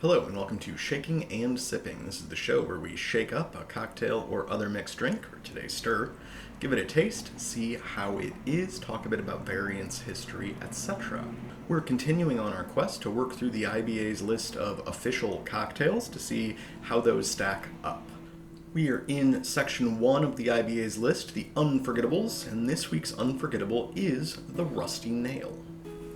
Hello and welcome to Shaking and Sipping. This is the show where we shake up a cocktail or other mixed drink, or today's stir, give it a taste, see how it is, talk a bit about variants, history, etc. We're continuing on our quest to work through the IBA's list of official cocktails to see how those stack up. We are in section 1 of the IBA's list, the Unforgettables, and this week's Unforgettable is the Rusty Nail.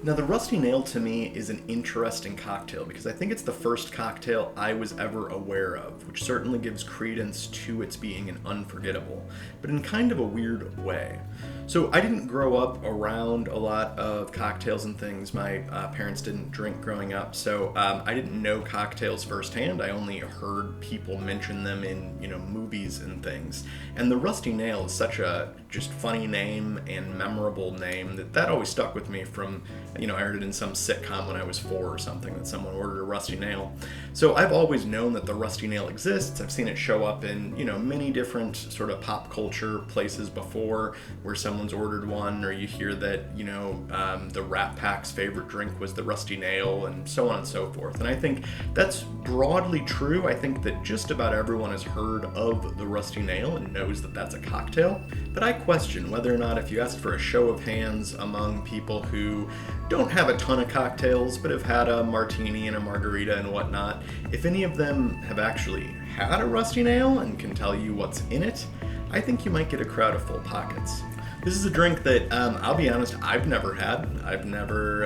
Now, the Rusty Nail to me is an interesting cocktail because I think it's the first cocktail I was ever aware of, which certainly gives credence to its being an unforgettable, but in kind of a weird way. So I didn't grow up around a lot of cocktails and things. My parents didn't drink growing up, so I didn't know cocktails firsthand. I only heard people mention them in, movies and things. And the Rusty Nail is such a just funny name and memorable name that always stuck with me from, I heard it in some sitcom when I was 4 or something that someone ordered a Rusty Nail. So I've always known that the Rusty Nail exists. I've seen it show up in, many different sort of pop culture places before where someone's ordered one, or you hear that, the Rat Pack's favorite drink was the Rusty Nail, and so on and so forth. And I think that's broadly true. I think that just about everyone has heard of the Rusty Nail and knows that that's a cocktail. But I question whether or not if you asked for a show of hands among people who don't have a ton of cocktails but have had a martini and a margarita and whatnot, if any of them have actually had a Rusty Nail and can tell you what's in it, I think you might get a crowd of full pockets. This is a drink that, I'll be honest, I've never had. I've never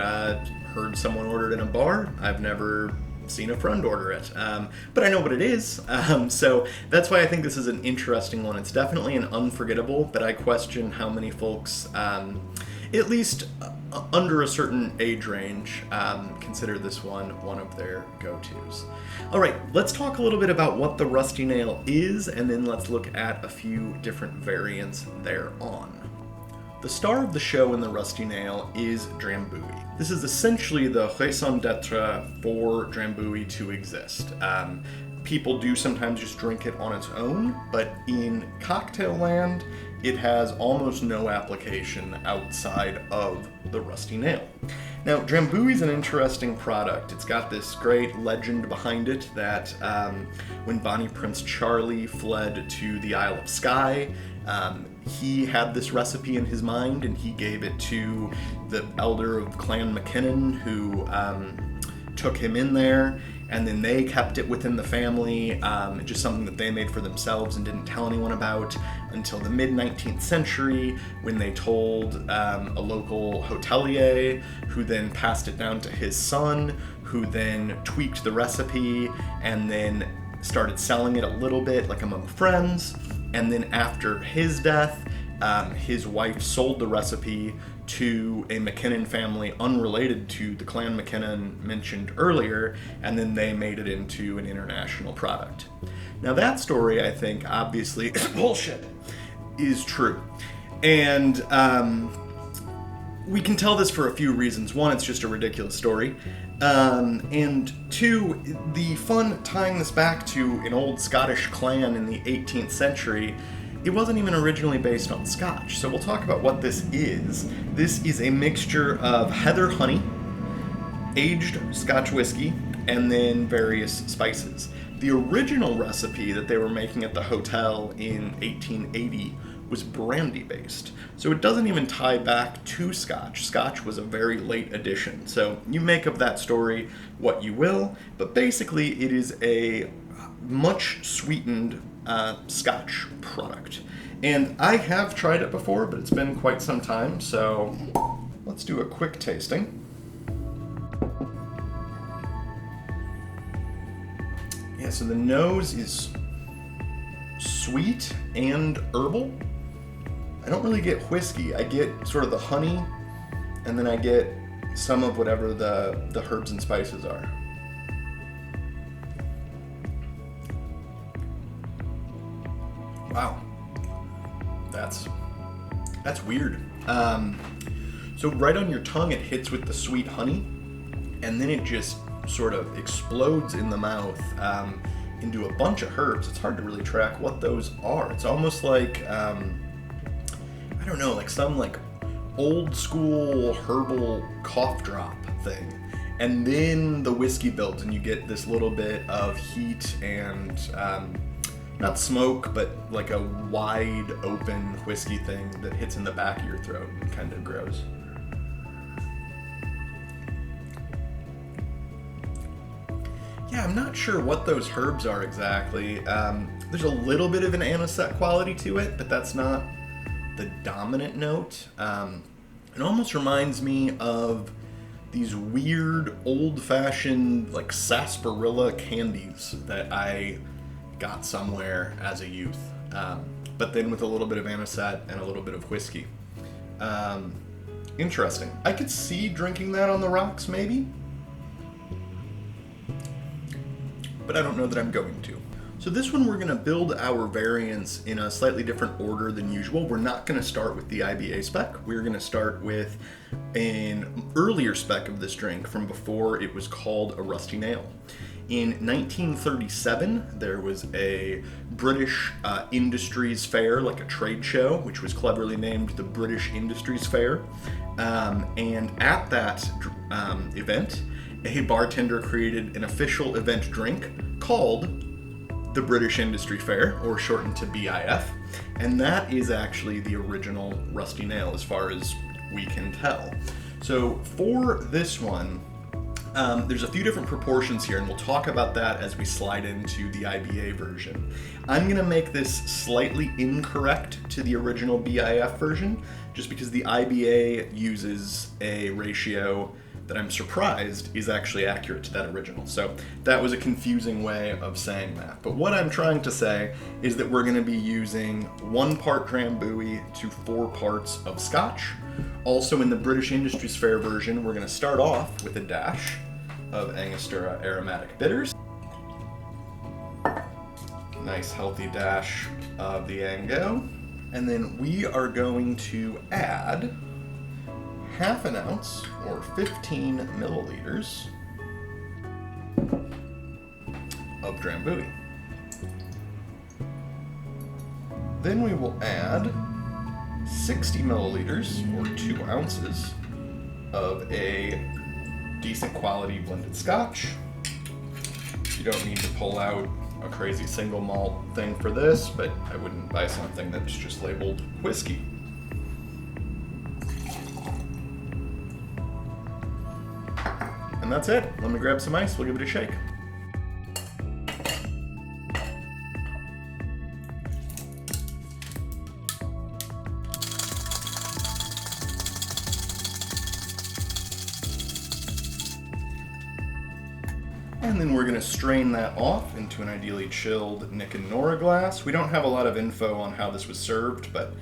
heard someone order it in a bar. I've never seen a friend order it, but I know what it is, so that's why I think this is an interesting one. It's definitely an unforgettable, but I question how many folks, at least under a certain age range, consider this one of their go-tos. All right, let's talk a little bit about what the Rusty Nail is, and then let's look at a few different variants thereon. The star of the show in the Rusty Nail is Drambuie. This is essentially the raison d'etre for Drambuie to exist. People do sometimes just drink it on its own, but in cocktail land, it has almost no application outside of the Rusty Nail. Now, Drambuie is an interesting product. It's got this great legend behind it that when Bonnie Prince Charlie fled to the Isle of Skye, he had this recipe in his mind and he gave it to the elder of Clan MacKinnon who took him in there, and then they kept it within the family, just something that they made for themselves and didn't tell anyone about until the mid-19th century when they told a local hotelier who then passed it down to his son, who then tweaked the recipe and then started selling it a little bit like among friends. And then after his death, his wife sold the recipe to a MacKinnon family unrelated to the Clan MacKinnon mentioned earlier, and then they made it into an international product. Now that story, I think, obviously is bullshit, is true. And we can tell this for a few reasons. One, it's just a ridiculous story. And two, the fun tying this back to an old Scottish clan in the 18th century, it wasn't even originally based on Scotch. So we'll talk about what this is. This is a mixture of heather honey, aged Scotch whiskey, and then various spices. The original recipe that they were making at the hotel in 1880 was brandy-based. So it doesn't even tie back to Scotch. Scotch was a very late addition. So you make of that story what you will, but basically it is a much sweetened Scotch product. And I have tried it before, but it's been quite some time, so let's do a quick tasting. Yeah, so the nose is sweet and herbal. I don't really get whiskey. I get sort of the honey, and then I get some of whatever the herbs and spices are. Wow, that's weird. So right on your tongue, it hits with the sweet honey, and then it just sort of explodes in the mouth into a bunch of herbs. It's hard to really track what those are. It's almost like I don't know, like some like old school herbal cough drop thing. And then the whiskey builds and you get this little bit of heat and not smoke, but like a wide open whiskey thing that hits in the back of your throat and kind of grows. Yeah, I'm not sure what those herbs are exactly. There's a little bit of an anisette quality to it, but that's not the dominant note. It almost reminds me of these weird old-fashioned like sarsaparilla candies that I got somewhere as a youth, but then with a little bit of anisette and a little bit of whiskey. Interesting. I could see drinking that on the rocks maybe, but I don't know that I'm going to. So this one we're going to build our variants in a slightly different order than usual. We're not going to start with the Iba spec. We're going to start with an earlier spec of this drink from before it was called a Rusty Nail. In 1937, there was a British Industries Fair, like a trade show, which was cleverly named the British Industries Fair. And at that event, a bartender created an official event drink called the British Industry Fair, or shortened to BIF, and that is actually the original Rusty Nail as far as we can tell. So for this one, there's a few different proportions here, and we'll talk about that as we slide into the IBA version. I'm going to make this slightly incorrect to the original BIF version, just because the IBA uses a ratio that I'm surprised is actually accurate to that original. So that was a confusing way of saying that. But what I'm trying to say is that we're going to be using 1 part Drambuie to 4 parts of Scotch. Also in the British Industries Fair version, we're going to start off with a dash of Angostura aromatic bitters. Nice healthy dash of the Ango. And then we are going to add half an ounce or 15 milliliters of Drambuie. Then we will add 60 milliliters or 2 ounces of a decent quality blended Scotch. You don't need to pull out a crazy single malt thing for this, but I wouldn't buy something that's just labeled whiskey. And that's it. Let me grab some ice, we'll give it a shake. And then we're going to strain that off into an ideally chilled Nick and Nora glass. We don't have a lot of info on how this was served, but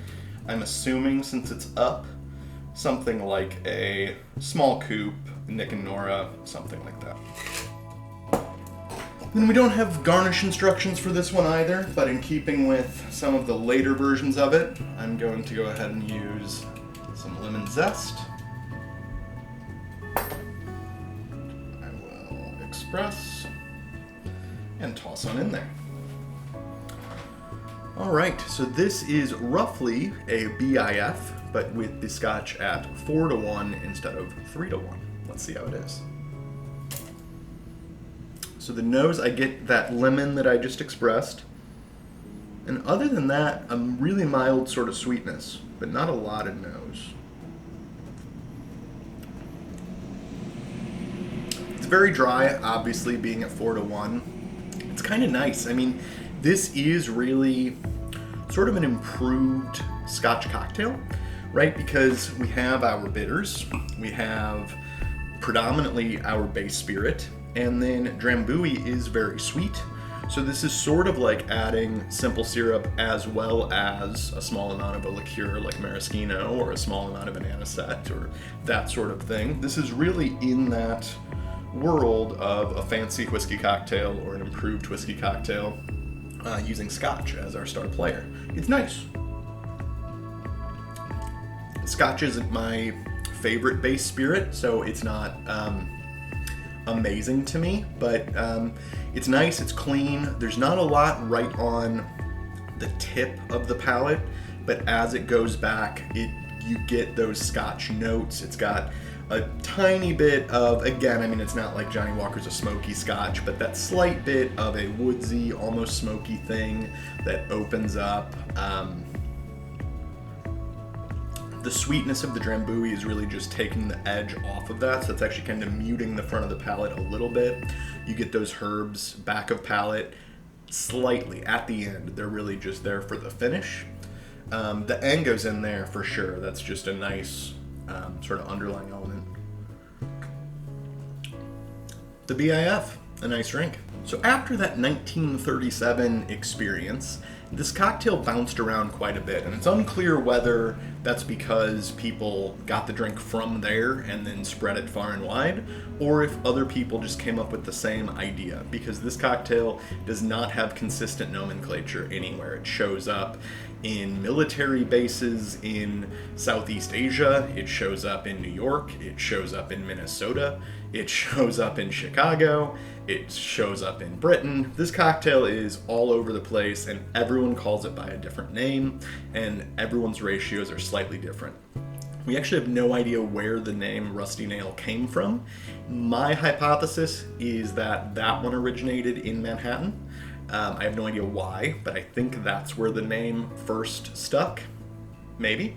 I'm assuming since it's up, something like a small coupe, Nick and Nora, something like that. Then we don't have garnish instructions for this one either, but in keeping with some of the later versions of it, I'm going to go ahead and use some lemon zest. I will express and toss on in there. Alright, so this is roughly a BIF, but with the Scotch at 4-1 instead of 3-1. Let's see how it is. So the nose, I get that lemon that I just expressed. And other than that, a really mild sort of sweetness, but not a lot of nose. It's very dry, obviously, being at 4-1. It's kind of nice. I mean, this is really sort of an improved Scotch cocktail, right? Because we have our bitters, we have predominantly our base spirit, and then Drambuie is very sweet. So this is sort of like adding simple syrup as well as a small amount of a liqueur like maraschino or a small amount of an anisette or that sort of thing. This is really in that world of a fancy whiskey cocktail or an improved whiskey cocktail using Scotch as our star player. It's nice. Scotch isn't my favorite base spirit, so it's not amazing to me, but it's nice, it's clean. There's not a lot right on the tip of the palate, but as it goes back, you get those Scotch notes. It's got a tiny bit of, again, I mean, it's not like Johnny Walker's a smoky Scotch, but that slight bit of a woodsy, almost smoky thing that opens up. The sweetness of the Drambuie is really just taking the edge off of that, so it's actually kind of muting the front of the palate a little bit. You get those herbs back of palate slightly at the end. They're really just there for the finish. The end goes in there for sure. That's just a nice sort of underlying element. The BIF, a nice drink. So after that 1937 experience, this cocktail bounced around quite a bit, and it's unclear whether that's because people got the drink from there and then spread it far and wide, or if other people just came up with the same idea, because this cocktail does not have consistent nomenclature anywhere. It shows up in military bases in Southeast Asia, it shows up in New York, it shows up in Minnesota, it shows up in Chicago, it shows up in Britain. This cocktail is all over the place, and everyone calls it by a different name, and everyone's ratios are slightly different. We actually have no idea where the name Rusty Nail came from. My hypothesis is that that one originated in Manhattan. I have no idea why, but I think that's where the name first stuck, maybe.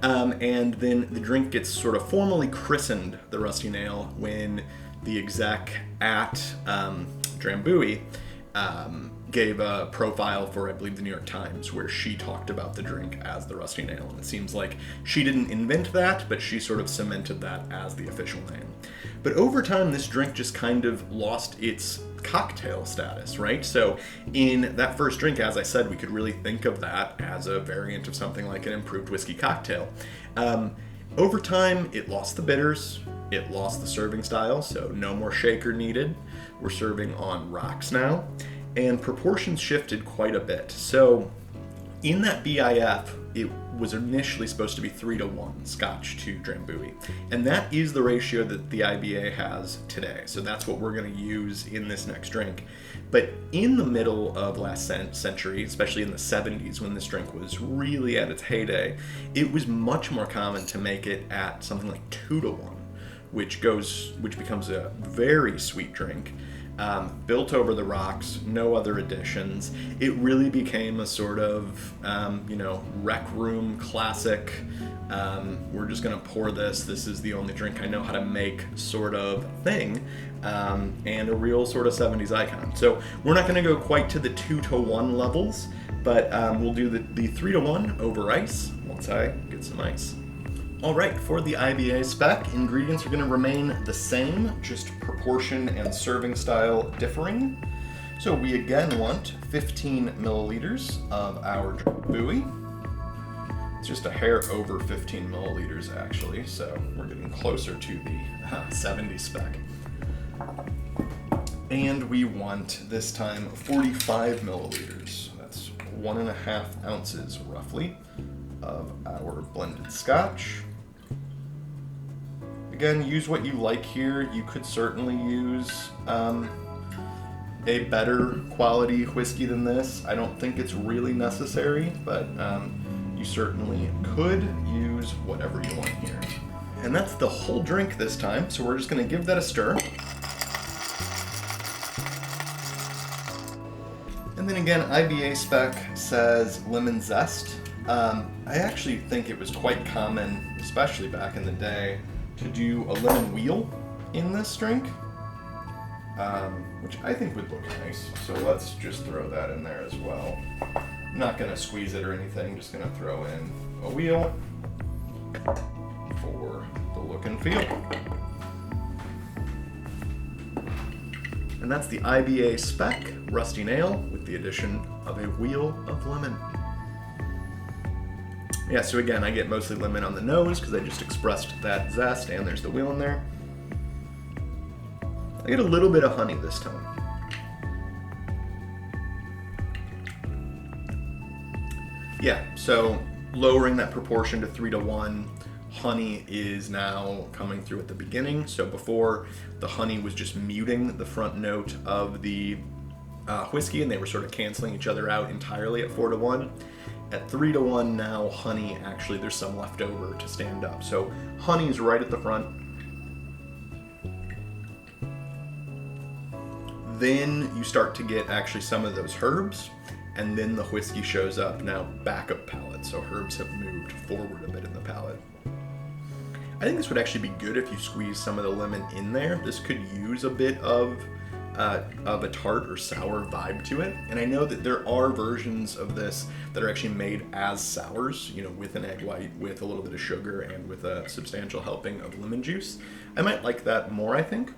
And then the drink gets sort of formally christened the Rusty Nail when the exec at Drambuie gave a profile for, I believe, the New York Times, where she talked about the drink as the Rusty Nail. And it seems like she didn't invent that, but she sort of cemented that as the official name. But over time, this drink just kind of lost its cocktail status, right? So in that first drink, as I said, we could really think of that as a variant of something like an improved whiskey cocktail. Over time, it lost the bitters, it lost the serving style, so no more shaker needed. We're serving on rocks now, and proportions shifted quite a bit. So in that BIF, it was initially supposed to be 3-1 Scotch to Drambuie, and that is the ratio that the IBA has today. So that's what we're going to use in this next drink. But in the middle of last century, especially in the 70s when this drink was really at its heyday, it was much more common to make it at something like 2-1, which becomes a very sweet drink. Built over the rocks, no other additions. It really became a sort of, rec room classic. We're just gonna pour this. This is the only drink I know how to make sort of thing, and a real sort of 70s icon. So we're not gonna go quite to the 2-1 levels, but we'll do the 3-1 over ice once I get some ice. All right, for the IBA spec, ingredients are going to remain the same, just proportion and serving style differing. So we again want 15 milliliters of our Drambuie. It's just a hair over 15 milliliters actually, so we're getting closer to the 70 spec. And we want, this time, 45 milliliters. That's 1.5 ounces roughly of our blended Scotch. Again, use what you like here. You could certainly use a better quality whiskey than this. I don't think it's really necessary, but you certainly could use whatever you want here. And that's the whole drink this time, so we're just going to give that a stir. And then again, IBA spec says lemon zest. I actually think it was quite common, especially back in the day, to do a lemon wheel in this drink, which I think would look nice. So let's just throw that in there as well. I'm not gonna squeeze it or anything, just gonna throw in a wheel for the look and feel. And that's the IBA spec Rusty Nail with the addition of a wheel of lemon. Yeah, so again, I get mostly lemon on the nose because I just expressed that zest, and there's the wheel in there. I get a little bit of honey this time. Yeah, so lowering that proportion to 3-1, honey is now coming through at the beginning. So before, the honey was just muting the front note of the whiskey, and they were sort of canceling each other out entirely at 4-1. At 3-1 now, honey, actually there's some left over to stand up. So honey's right at the front, then you start to get actually some of those herbs, and then the whiskey shows up. Now, backup palate, so herbs have moved forward a bit in the palate. I think this would actually be good if you squeeze some of the lemon in there. This could use a bit of a tart or sour vibe to it. And I know that there are versions of this that are actually made as sours, you know, with an egg white, with a little bit of sugar, and with a substantial helping of lemon juice. I might like that more, I think.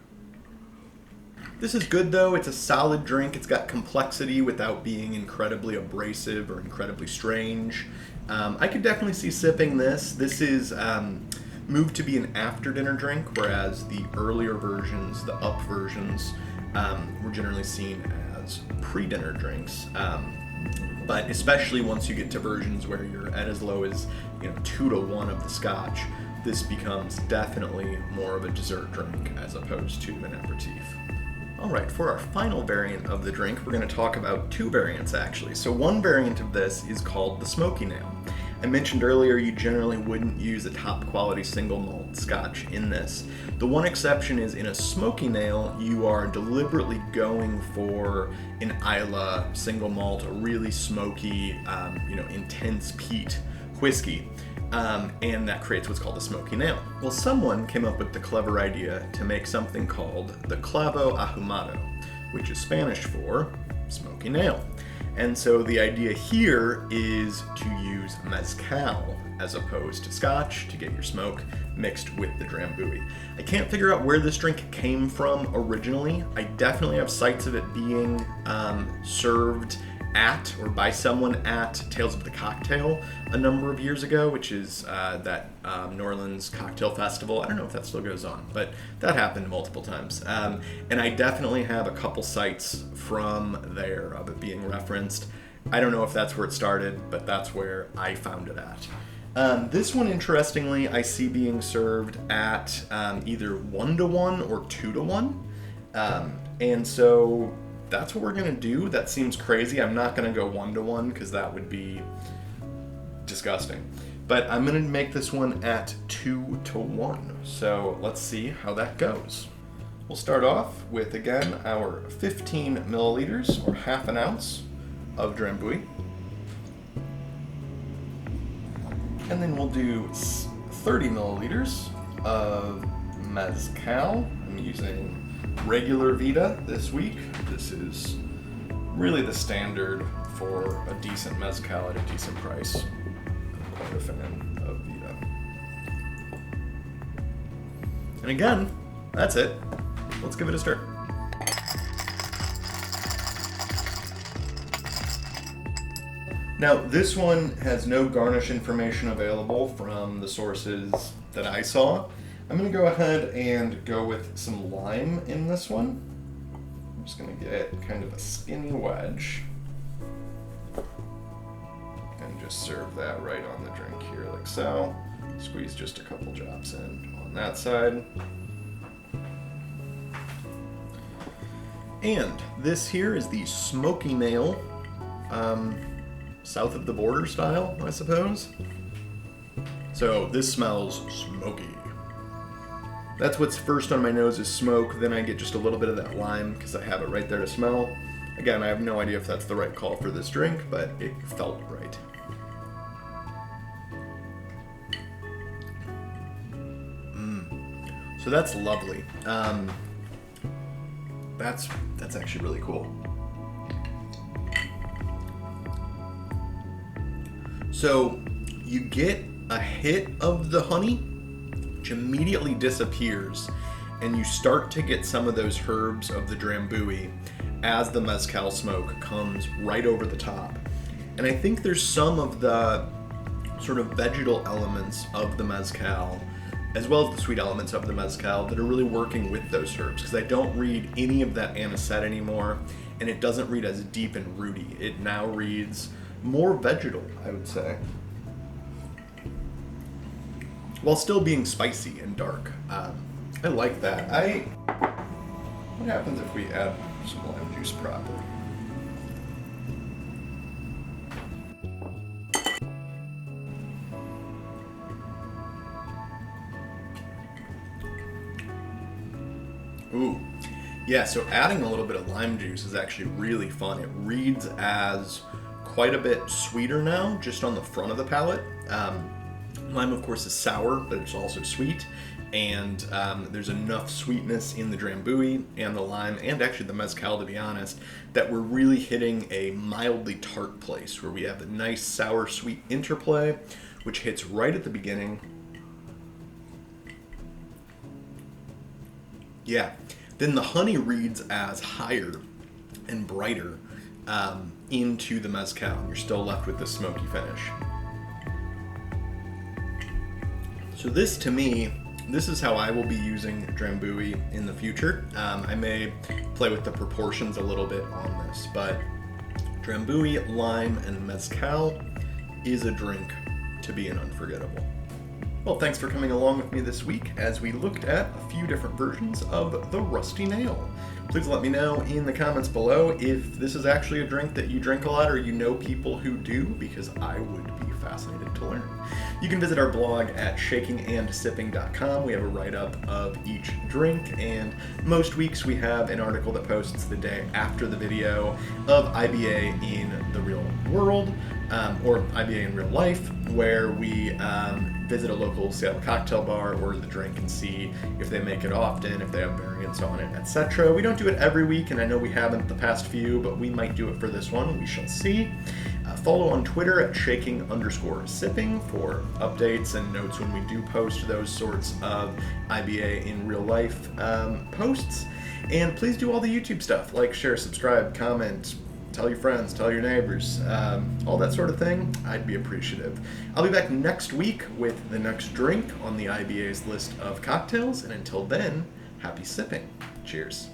This is good though. It's a solid drink. It's got complexity without being incredibly abrasive or incredibly strange. I could definitely see sipping this. This is moved to be an after dinner drink, whereas the earlier versions, the up versions, were generally seen as pre-dinner drinks. But especially once you get to versions where you're at as low as 2-to-1 of the Scotch, this becomes definitely more of a dessert drink as opposed to an aperitif. Alright, for our final variant of the drink, we're going to talk about two variants actually. So one variant of this is called the Smoky Nail. I mentioned earlier you generally wouldn't use a top quality single malt Scotch in this. The one exception is in a Smoky Nail, you are deliberately going for an Islay single malt, a really smoky, intense peat whiskey. And that creates what's called a Smoky Nail. Well, someone came up with the clever idea to make something called the clavo ahumado, which is Spanish for smoky nail. And so the idea here is to use mezcal as opposed to Scotch to get your smoke mixed with the Drambuie. I can't figure out where this drink came from originally. I definitely have sights of it being served at or by someone at Tales of the Cocktail a number of years ago, which is that New Orleans cocktail festival. I don't know if that still goes on, but that happened multiple times. And I definitely have a couple sites from there of it being referenced. I don't know if that's where it started, but that's where I found it at. This one, interestingly, I see being served at either 1-to-1 or 2-to-1. And so that's what we're gonna do. That seems crazy. I'm not gonna go 1-to-1 because that would be disgusting. But I'm gonna make this one at 2-to-1. So let's see how that goes. We'll start off with, again, our 15 milliliters or half an ounce of Drambuie. And then we'll do 30 milliliters of mezcal. I'm using regular Vita this week. This is really the standard for a decent mezcal at a decent price. I'm quite a fan of Vita. And again, that's it. Let's give it a stir. Now, this one has no garnish information available from the sources that I saw. I'm going to go ahead and go with some lime in this one. I'm just going to get kind of a skinny wedge and just serve that right on the drink here like so. Squeeze just a couple drops in on that side. And this here is the Smoky Nail, south of the border style, I suppose. So this smells smoky. That's what's first on my nose is smoke, then I get just a little bit of that lime because I have it right there to smell. Again, I have no idea if that's the right call for this drink, but it felt right. So that's lovely. That's actually really cool. So you get a hit of the honey, which immediately disappears, and you start to get some of those herbs of the Drambuie as the mezcal smoke comes right over the top. And I think there's some of the sort of vegetal elements of the mezcal, as well as the sweet elements of the mezcal, that are really working with those herbs, because I don't read any of that anisette anymore, and it doesn't read as deep and rooty. It now reads more vegetal, I would say, while still being spicy and dark. I like that. What happens if we add some lime juice proper? Ooh, Yeah, so adding a little bit of lime juice is actually really fun. It reads as quite a bit sweeter now, just on the front of the palate. Lime, of course, is sour, but it's also sweet. And there's enough sweetness in the Drambuie and the lime, and actually the mezcal, to be honest, that we're really hitting a mildly tart place where we have the nice sour-sweet interplay, which hits right at the beginning. Yeah. Then the honey reads as higher and brighter into the mezcal. You're still left with the smoky finish. So this, to me, this is how I will be using Drambuie in the future. I may play with the proportions a little bit on this, but Drambuie, lime, and mezcal is a drink to be an unforgettable. Well, thanks for coming along with me this week as we looked at a few different versions of the Rusty Nail. Please let me know in the comments below if this is actually a drink that you drink a lot or you know people who do, because I would be fascinated to learn. You can visit our blog at shakingandsipping.com. We have a write-up of each drink, and most weeks we have an article that posts the day after the video of IBA in the real world, or IBA in real life, where we visit a local Seattle cocktail bar, order the drink, and see if they make it often, if they have variants on it, etc. We don't do it every week, and I know we haven't the past few, but we might do it for this one. We shall see. Follow on Twitter at shaking_sipping for updates and notes when we do post those sorts of IBA in real life posts. And please do all the YouTube stuff, like, share, subscribe, comment, tell your friends, tell your neighbors, all that sort of thing. I'd be appreciative. I'll be back next week with the next drink on the IBA's list of cocktails, and until then, happy sipping. Cheers.